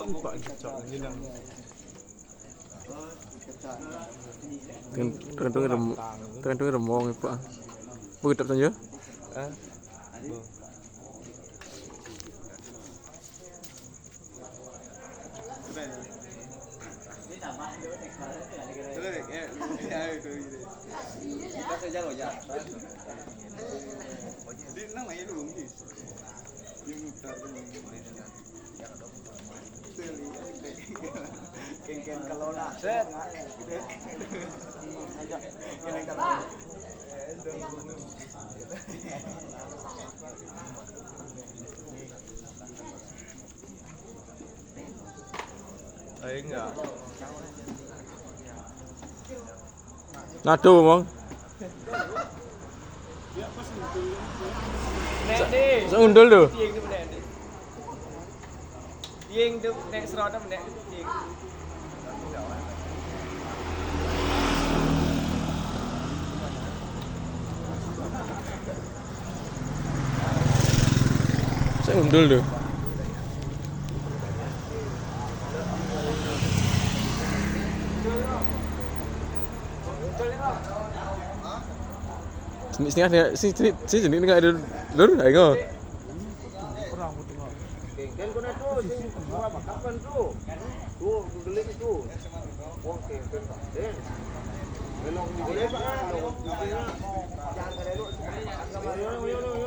Pak cocok hilang. Tergantung remong itu Pak. Begitu saja. Ah. Kita saja loh ya. Di namanya dulu nih. Ken kalau nak set. Ken kalau. Enggak. Ngadu Bang. Nek di. Seundul tuh. Tieng tu nek. Tieng tu nek serot tu nek tieng. Seundul tuh. Sini enggak ada lur, ayo. Ken kono tu sing kapan tu? Tu gelik tu. Wong ken. Belok di. Jangan kada lu.